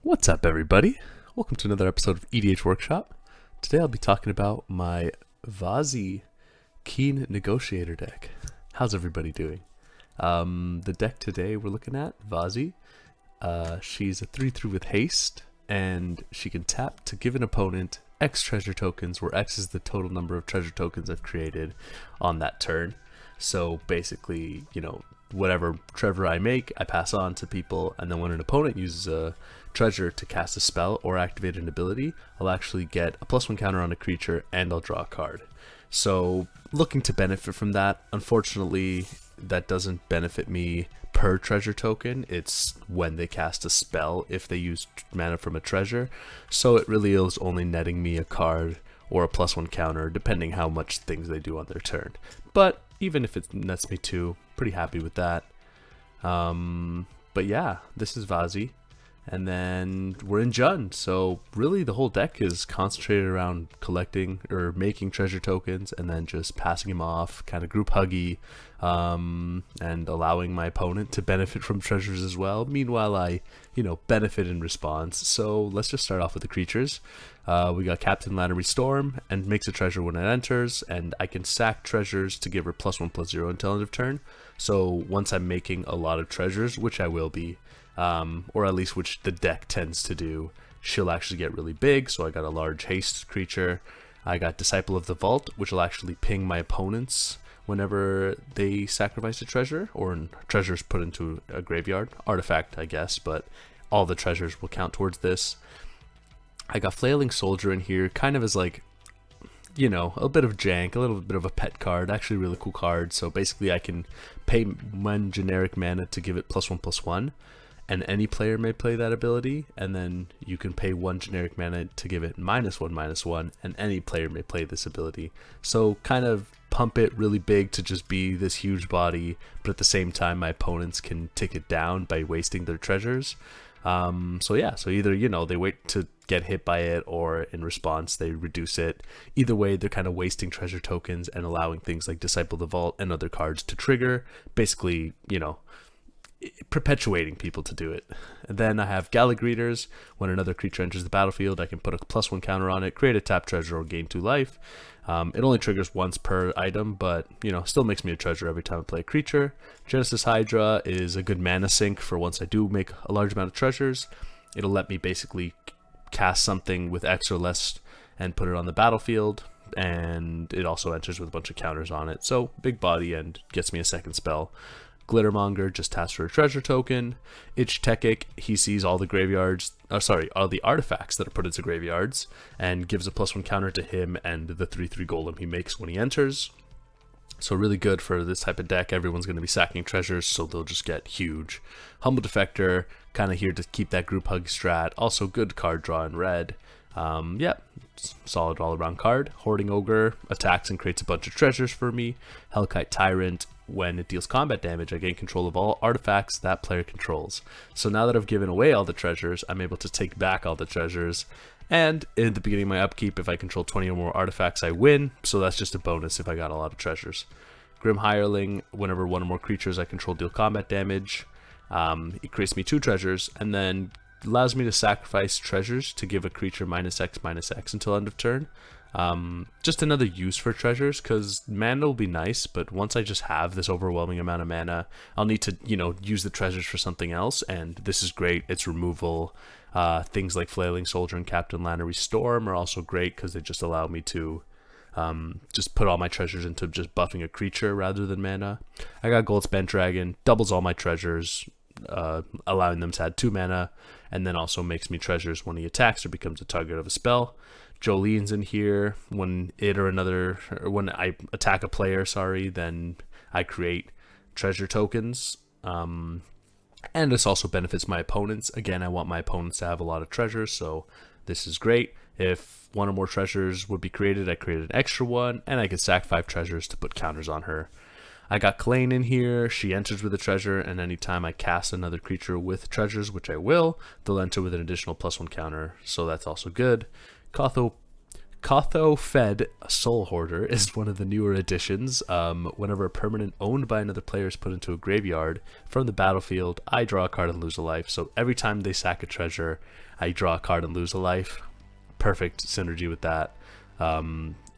What's up, everybody? Welcome to another episode of EDH Workshop. Today I'll be talking about my Vazi Keen Negotiator deck. How's everybody doing? The deck today we're looking at, Vazi. She's a 3/3 with haste, and she can tap to give an opponent X treasure tokens, where X is the total number of treasure tokens I've created on that turn. So basically, whatever treasure I make, I pass on to people, and then when an opponent uses a treasure to cast a spell or activate an ability, I'll actually get a +1 counter on a creature and I'll draw a card. So looking to benefit from that. Unfortunately, that doesn't benefit me per treasure token. It's when they cast a spell if they use mana from a treasure. So it really is only netting me a card or a +1 counter depending how much things they do on their turn. But even if it nets me 2, pretty happy with that. But yeah, this is Vazi. And then we're in Jund, so really the whole deck is concentrated around collecting or making treasure tokens and then just passing them off, kind of group huggy, and allowing my opponent to benefit from treasures as well. Meanwhile, I, benefit in response. So let's just start off with the creatures. We got Captain Lannery Storm, and makes a treasure when it enters, and I can sack treasures to give her +1/+0 until end of turn. So once I'm making a lot of treasures, which I will be, or at least which the deck tends to do, she'll actually get really big. So I got a large haste creature. I got Disciple of the Vault, which will actually ping my opponents whenever they sacrifice a treasure, or treasures put into a graveyard. Artifact, I guess, but all the treasures will count towards this. I got Flailing Soldier in here, kind of as like, a bit of jank, a little bit of a pet card, actually a really cool card. So basically I can pay 1 generic mana to give it +1/+1. And any player may play that ability, and then you can pay 1 generic mana to give it -1/-1, and any player may play this ability. So kind of pump it really big to just be this huge body, but at the same time my opponents can take it down by wasting their treasures. So either, they wait to get hit by it, or in response they reduce it. Either way, they're kind of wasting treasure tokens and allowing things like Disciple of the Vault and other cards to trigger. Basically, perpetuating people to do it. And then I have Gallagreeters. When another creature enters the battlefield, I can put a +1 counter on it, create a tap treasure, or gain 2 life. It only triggers once per item, but still makes me a treasure every time I play a creature. Genesis Hydra is a good mana sink for once I do make a large amount of treasures. It'll let me basically cast something with X or less and put it on the battlefield, and it also enters with a bunch of counters on it. So big body and gets me a second spell. Glittermonger just taps for a treasure token. Ich Tekik, he sees all the all the artifacts that are put into graveyards, and gives a +1 counter to him and the 3/3 golem he makes when he enters. So really good for this type of deck. Everyone's going to be sacking treasures, so they'll just get huge. Humble Defector, kind of here to keep that group hug strat. Also good card draw in red. Solid all around card. Hoarding Ogre attacks and creates a bunch of treasures for me. Hellkite Tyrant, when it deals combat damage, I gain control of all artifacts that player controls. So now that I've given away all the treasures, I'm able to take back all the treasures. And in the beginning of my upkeep, if I control 20 or more artifacts, I win. So that's just a bonus if I got a lot of treasures. Grim Hireling, whenever 1 or more creatures I control deal combat damage, it creates me 2 treasures, and then allows me to sacrifice treasures to give a creature -X/-X until end of turn. Just another use for treasures, because mana will be nice, but once I just have this overwhelming amount of mana, I'll need to use the treasures for something else, and this is great. It's removal. Things like Flailing Soldier and Captain Lannery Storm are also great because they just allow me to just put all my treasures into just buffing a creature rather than mana. I got Goldspent Dragon, doubles all my treasures, allowing them to add 2 mana, and then also makes me treasures when he attacks or becomes a target of a spell. Jolene's in here. When when I attack a player, then I create treasure tokens. And this also benefits my opponents. Again, I want my opponents to have a lot of treasures, so this is great. If 1 or more treasures would be created, I create an extra one, and I could sack 5 treasures to put counters on her. I got Kalain in here. She enters with a treasure, and anytime I cast another creature with treasures, which I will, they'll enter with an additional +1 counter, so that's also good. Kotho Fed Soul Hoarder is one of the newer additions. Whenever a permanent owned by another player is put into a graveyard from the battlefield, I draw a card and lose a life. So every time they sack a treasure, I draw a card and lose a life. Perfect synergy with that.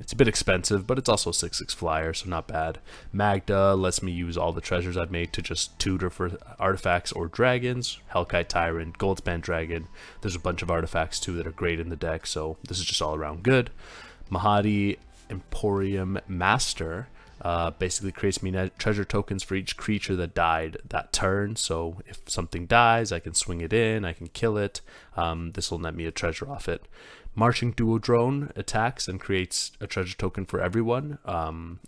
It's a bit expensive, but it's also a 6/6 flyer, so not bad. Magda lets me use all the treasures I've made to just tutor for artifacts or dragons. Hellkite Tyrant, Goldspan Dragon. There's a bunch of artifacts too that are great in the deck, so this is just all around good. Mahadi Emporium Master basically creates me treasure tokens for each creature that died that turn. So if something dies, I can swing it in, I can kill it. This will net me a treasure off it. Marching Duodrone attacks and creates a treasure token for everyone.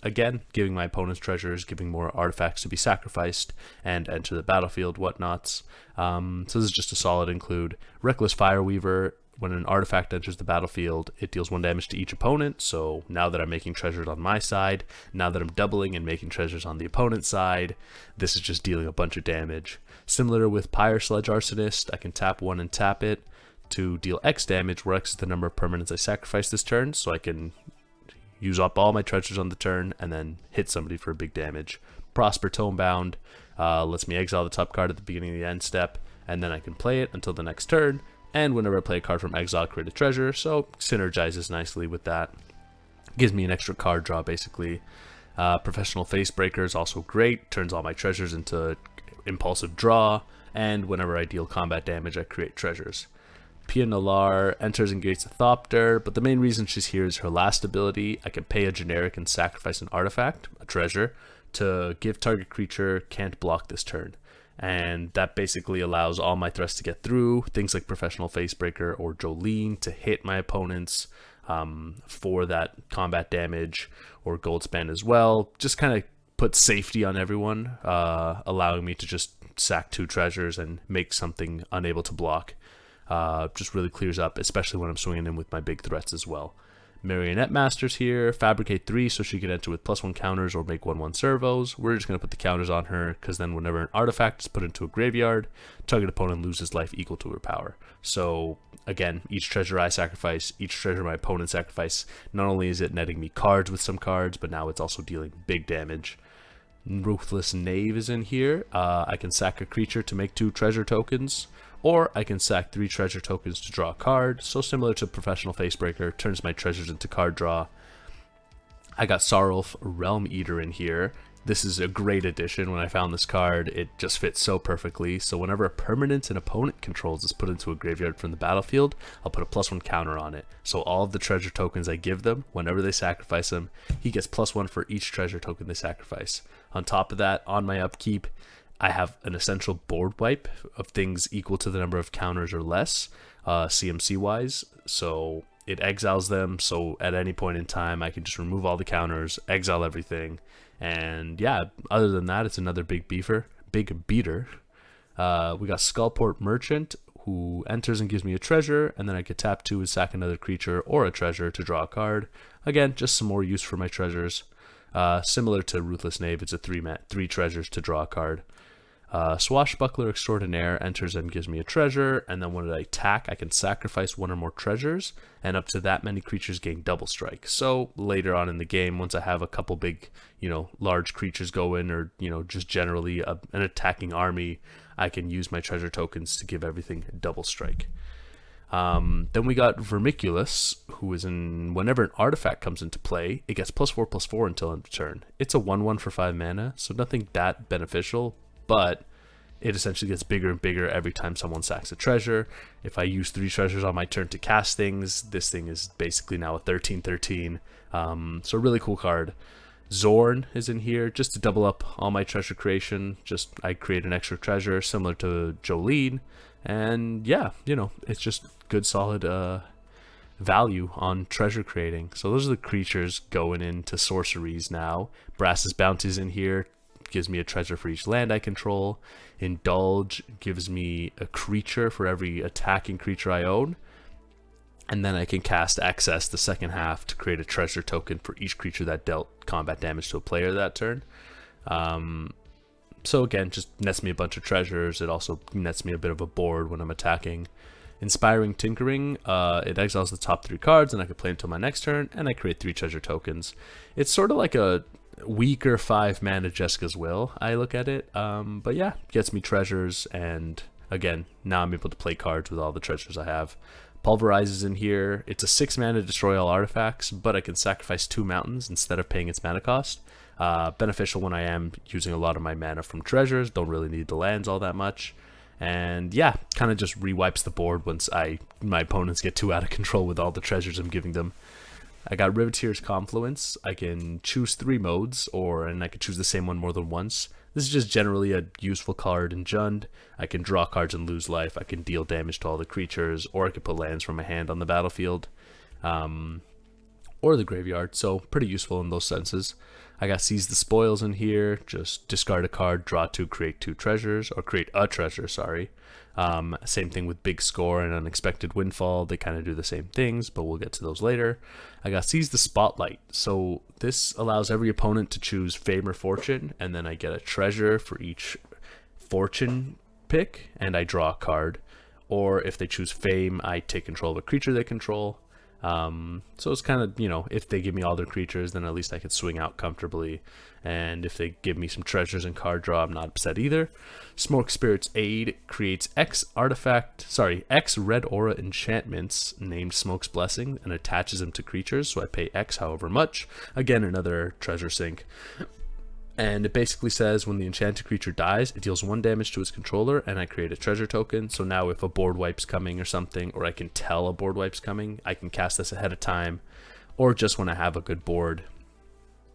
Again, giving my opponents treasures, giving more artifacts to be sacrificed and enter the battlefield, whatnots. So this is just a solid include. Reckless Fireweaver, when an artifact enters the battlefield, it deals 1 damage to each opponent. So now that I'm making treasures on my side, now that I'm doubling and making treasures on the opponent's side, this is just dealing a bunch of damage. Similar with Pyre Sledge Arsonist, I can tap 1 and tap it to deal X damage, where X is the number of permanents I sacrifice this turn, so I can use up all my treasures on the turn and then hit somebody for a big damage. Prosper Tomebound lets me exile the top card at the beginning of the end step, and then I can play it until the next turn, and whenever I play a card from exile, create a treasure, so synergizes nicely with that. Gives me an extra card draw, basically. Professional Facebreaker is also great, turns all my treasures into impulsive draw, and whenever I deal combat damage, I create treasures. Pia Nalar enters and gates a Thopter, but the main reason she's here is her last ability. I can pay a generic and sacrifice an artifact, a treasure, to give target creature can't block this turn. And that basically allows all my threats to get through, things like Professional Facebreaker or Jolene to hit my opponents for that combat damage, or Goldspan as well. Just kind of put safety on everyone, allowing me to just sack 2 treasures and make something unable to block. Just really clears up, especially when I'm swinging in with my big threats as well. Marionette Master's here, Fabricate 3 so she can enter with +1 counters or make 1/1 servos. We're just going to put the counters on her, because then whenever an artifact is put into a graveyard, target opponent loses life equal to her power. So again, each treasure I sacrifice, each treasure my opponent sacrifice, not only is it netting me cards with some cards, but now it's also dealing big damage. Ruthless Knave is in here. I can sack a creature to make 2 treasure tokens, or I can sack 3 treasure tokens to draw a card. So similar to Professional Facebreaker, turns my treasures into card draw. I got Sarulf Realm Eater in here. This is a great addition. When I found this card, it just fits so perfectly. So whenever a permanent an opponent controls is put into a graveyard from the battlefield, I'll put a +1 counter on it. So all of the treasure tokens I give them, whenever they sacrifice them, he gets +1 for each treasure token they sacrifice. On top of that, on my upkeep, I have an essential board wipe of things equal to the number of counters or less, CMC wise. So it exiles them, so at any point in time I can just remove all the counters, exile everything, and yeah, other than that, it's another big beater. We got Skullport Merchant, who enters and gives me a treasure, and then I could tap 2 and sack another creature or a treasure to draw a card. Again, just some more use for my treasures. Similar to Ruthless Knave, it's a 3 treasures to draw a card. Swashbuckler Extraordinaire enters and gives me a treasure, and then when I attack, I can sacrifice 1 or more treasures, and up to that many creatures gain double strike. So later on in the game, once I have a couple big, large creatures go in, or, just generally an attacking army, I can use my treasure tokens to give everything double strike. Then we got Vermiculus, who is whenever an artifact comes into play, it gets +4/+4 until end of turn. It's a 1/1 for 5 mana, so nothing that beneficial, but it essentially gets bigger and bigger every time someone sacks a treasure. If I use 3 treasures on my turn to cast things, this thing is basically now a 13/13. So a really cool card. Zorn is in here just to double up all my treasure creation. I create an extra treasure similar to Jolene, and yeah, it's just good solid value on treasure creating. So those are the creatures going into Sorceries now. Brass's Bounty's in here, gives me a treasure for each land I control. Indulge gives me a creature for every attacking creature I own. And then I can cast Access the second half to create a treasure token for each creature that dealt combat damage to a player that turn. So again, just nets me a bunch of treasures. It also nets me a bit of a board when I'm attacking. Inspiring Tinkering, it exiles the top 3 cards, and I can play until my next turn, and I create 3 treasure tokens. It's sort of like a weaker 5 mana Jessica's Will, I look at it. But yeah, gets me treasures, and again, now I'm able to play cards with all the treasures I have. Pulverize is in here. It's a 6 mana destroy all artifacts, but I can sacrifice 2 mountains instead of paying its mana cost. Beneficial when I am using a lot of my mana from treasures, don't really need the lands all that much. And yeah, kind of just rewipes the board once my opponents get too out of control with all the treasures I'm giving them. I got Riveteer's Confluence. I can choose 3 modes, and I can choose the same one more than once. This is just generally a useful card in Jund. I can draw cards and lose life. I can deal damage to all the creatures, or I can put lands from my hand on the battlefield, or the graveyard. So pretty useful in those senses. I got Seize the Spoils in here. Just discard a card, draw 2, create 2 treasures, or create a treasure, sorry. Same thing with Big Score and Unexpected Windfall. They kind of do the same things, but we'll get to those later. I got Seize the Spotlight. So this allows every opponent to choose Fame or Fortune, and then I get a treasure for each Fortune pick, and I draw a card. Or if they choose Fame, I take control of a creature they control. So it's kind of, if they give me all their creatures, then at least I could swing out comfortably. And if they give me some treasures and card draw, I'm not upset either. Smoke Spirit's Aid creates X red aura enchantments named Smoke's Blessing and attaches them to creatures, so I pay X however much. Again, another treasure sink. And it basically says when the enchanted creature dies, it deals 1 damage to its controller, and I create a treasure token. So now if a board wipe's coming or something, or I can tell a board wipe's coming, I can cast this ahead of time, or just when I have a good board,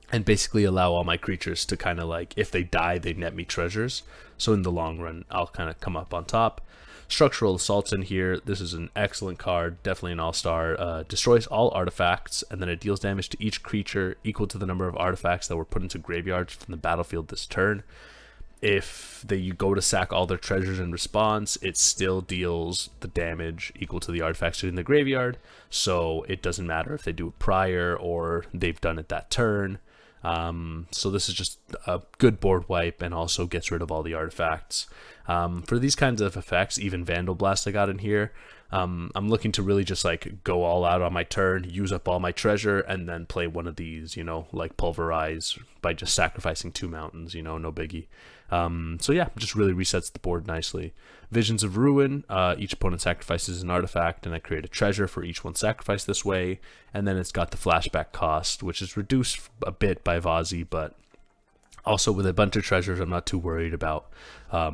and basically allow all my creatures to kind of like, if they die, they net me treasures. So in the long run, I'll kind of come up on top. Structural Assault's in here. This is an excellent card, definitely an all-star. Destroys all artifacts, and then it deals damage to each creature equal to the number of artifacts that were put into graveyards from the battlefield this turn. If you go to sack all their treasures in response, it still deals the damage equal to the artifacts in the graveyard, so it doesn't matter if they do it prior or they've done it that turn. So this is just a good board wipe, and also gets rid of all the artifacts. For these kinds of effects, even Vandal Blast I got in here, I'm looking to really just like go all out on my turn, use up all my treasure, and then play one of these, like Pulverize by just sacrificing 2 mountains, no biggie. So yeah, just really resets the board nicely. Visions of Ruin, each opponent sacrifices an artifact, and I create a treasure for each one sacrificed this way. And then it's got the flashback cost, which is reduced a bit by Vazi, but also with a bunch of treasures, I'm not too worried about a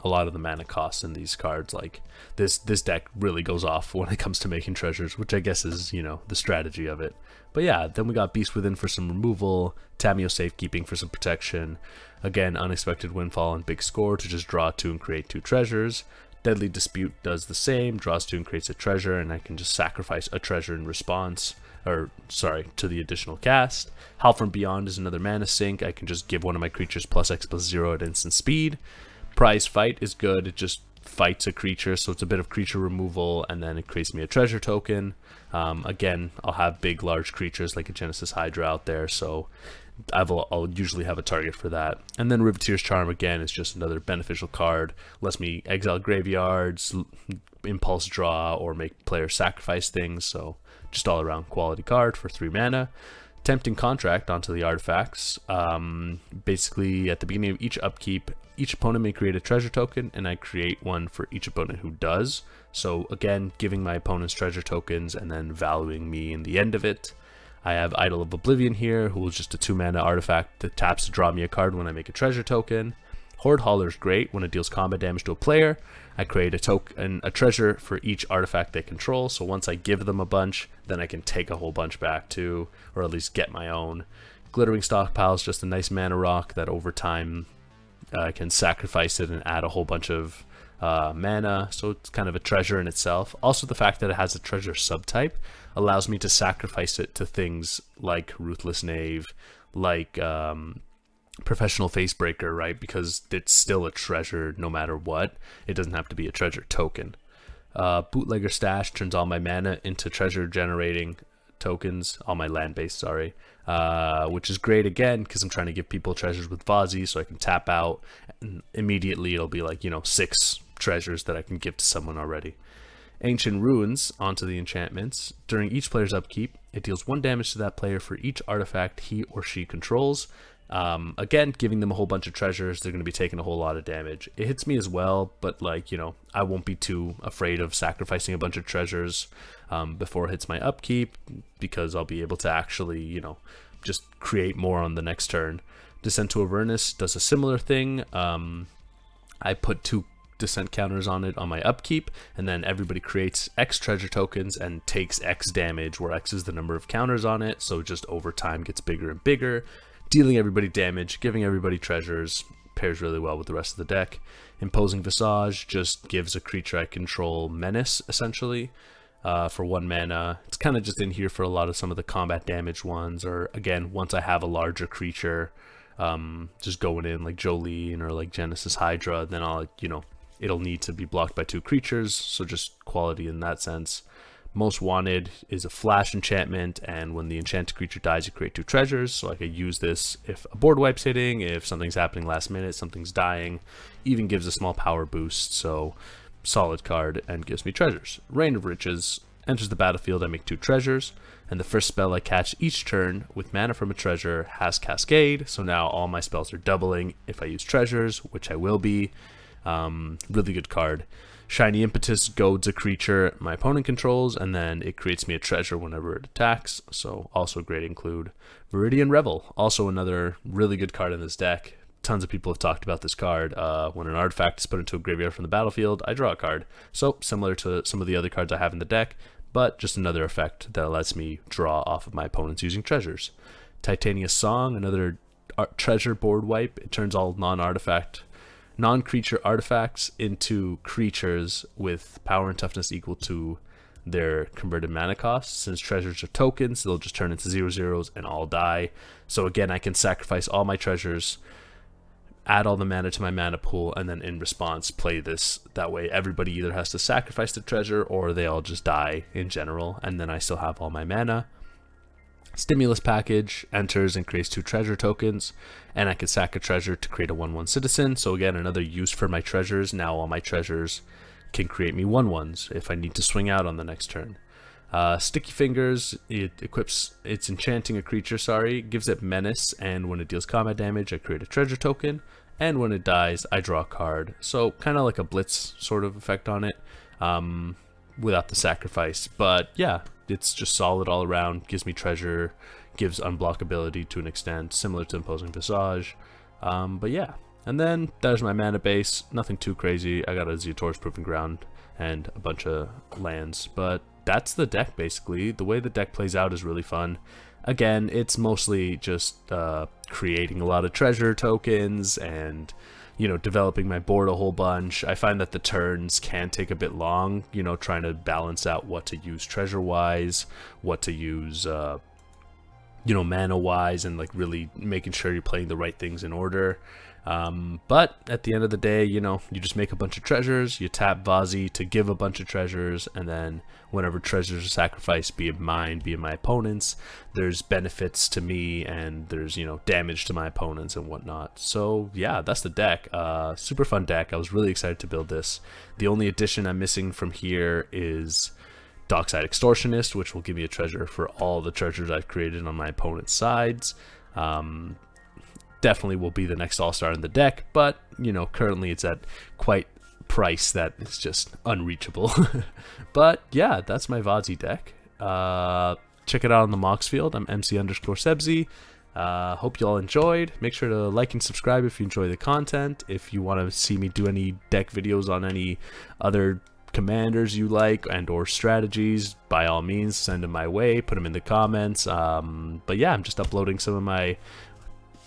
lot of the mana costs in these cards. Like this deck really goes off when it comes to making treasures, which I guess is, the strategy of it. But yeah, then we got Beast Within for some removal, Tameo Safekeeping for some protection, again, Unexpected Windfall and Big Score to just draw 2 and create 2 treasures. Deadly Dispute does the same, draws 2 and creates a treasure, and I can just sacrifice a treasure in response, to the additional cast. Howl from Beyond is another mana sink. I can just give one of my creatures +X+0 at instant speed. Prize Fight is good, it just fights a creature, so it's a bit of creature removal, and then it creates me a treasure token. Again, I'll have big, large creatures like a Genesis Hydra out there, so I'll usually have a target for that. And then Riveteer's Charm, again, is just another beneficial card. Lets me exile graveyards, impulse draw, or make players sacrifice things, so just all around quality card for 3 mana. Tempting Contract onto the artifacts. Basically, at the beginning of each upkeep, each opponent may create a treasure token, and I create one for each opponent who does. So again, giving my opponents treasure tokens and then valuing me in the end of it. I have Idol of Oblivion here, who is just a 2 mana artifact that taps to draw me a card when I make a treasure token. Horde Hauler is great when it deals combat damage to a player. I create a treasure for each artifact they control, so once I give them a bunch, then I can take a whole bunch back too, or at least get my own. Glittering Stockpile is just a nice mana rock that over time I can sacrifice it and add a whole bunch of mana, so it's kind of a treasure in itself. Also, the fact that it has a treasure subtype allows me to sacrifice it to things like Ruthless Knave, like Professional Facebreaker, right? Because it's still a treasure no matter what. It doesn't have to be a treasure token. Bootlegger Stash turns all my mana into treasure generating tokens, all my land base, sorry, which is great again because I'm trying to give people treasures with Vazi, so I can tap out and immediately it'll be like 6 treasures that I can give to someone already. Ancient Ruins onto the enchantments. During each player's upkeep, it deals 1 damage to that player for each artifact he or she controls. Again, giving them a whole bunch of treasures, they're going to be taking a whole lot of damage. It hits me as well, but like, you know, I won't be too afraid of sacrificing a bunch of treasures before it hits my upkeep, because I'll be able to actually, you know, just create more on the next turn. Descent to Avernus does a similar thing. I put 2 descent counters on it on my upkeep, and then everybody creates X treasure tokens and takes X damage, where X is the number of counters on it, so just over time gets bigger and bigger, dealing everybody damage, giving everybody treasures. Pairs really well with the rest of the deck. Imposing Visage just gives a creature I control menace, essentially, for 1 mana. It's kind of just in here for a lot of some of the combat damage ones, or again, once I have a larger creature, just going in like Jolene or like Genesis Hydra, then I'll, you know, it'll need to be blocked by 2 creatures, so just quality in that sense. Most Wanted is a flash enchantment, and when the enchanted creature dies, you create 2 treasures, so I could use this if a board wipe's hitting, if something's happening last minute, something's dying. Even gives a small power boost, so solid card, and gives me treasures. Rain of Riches enters the battlefield, I make 2 treasures, and the first spell I catch each turn with mana from a treasure has Cascade, so now all my spells are doubling if I use treasures, which I will be. Really good card. Shiny Impetus goads a creature my opponent controls, and then it creates me a treasure whenever it attacks, so also great include. Viridian Revel, also another really good card in this deck. Tons of people have talked about this card. When an artifact is put into a graveyard from the battlefield, I draw a card. So similar to some of the other cards I have in the deck, but just another effect that lets me draw off of my opponents using treasures. Titania Song, another treasure board wipe. It turns all non-creature artifacts into creatures with power and toughness equal to their converted mana cost. Since treasures are tokens, they'll just turn into 0/0s and all die. So again, I can sacrifice all my treasures, add all the mana to my mana pool, and then in response play this. That way everybody either has to sacrifice the treasure or they all just die in general, and then I still have all my mana. Stimulus Package enters and creates 2 treasure tokens, and I can sack a treasure to create a 1/1 citizen. So again, another use for my treasures. Now all my treasures can create me 1/1s if I need to swing out on the next turn. Sticky Fingers, it's enchanting a creature, gives it menace, and when it deals combat damage, I create a treasure token, and when it dies, I draw a card. So kind of like a Blitz sort of effect on it, without the sacrifice. But yeah, it's just solid all around, gives me treasure, gives unblockability to an extent, similar to Imposing Visage. But yeah, and then there's my mana base, nothing too crazy. I got a Zeotor's Proving Ground and a bunch of lands, but that's the deck basically. The way the deck plays out is really fun. Again, it's mostly just creating a lot of treasure tokens and, you know, developing my board a whole bunch. I find that the turns can take a bit long, you know, trying to balance out what to use treasure-wise, what to use, you know, mana-wise, and like really making sure you're playing the right things in order. But at the end of the day, you know, you just make a bunch of treasures, you tap Vazi to give a bunch of treasures, and then whenever treasures are sacrificed, be it mine, be it my opponent's, there's benefits to me, and there's, you know, damage to my opponents and whatnot. So yeah, that's the deck. Super fun deck. I was really excited to build this. The only addition I'm missing from here is Dockside Extortionist, which will give me a treasure for all the treasures I've created on my opponent's sides. Definitely will be the next all-star in the deck, but you know, currently it's at quite price that is just unreachable. But yeah, that's my Vazi deck. Check it out on the Mox field. I'm MC_Sebzi. Hope you all enjoyed. Make sure to like and subscribe if you enjoy the content. If you want to see me do any deck videos on any other commanders you like and or strategies, by all means send them my way, put them in the comments. But yeah, I'm just uploading some of my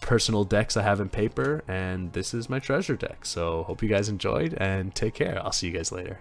personal decks I have in paper, and this is my treasure deck. So hope you guys enjoyed, and take care. I'll see you guys later.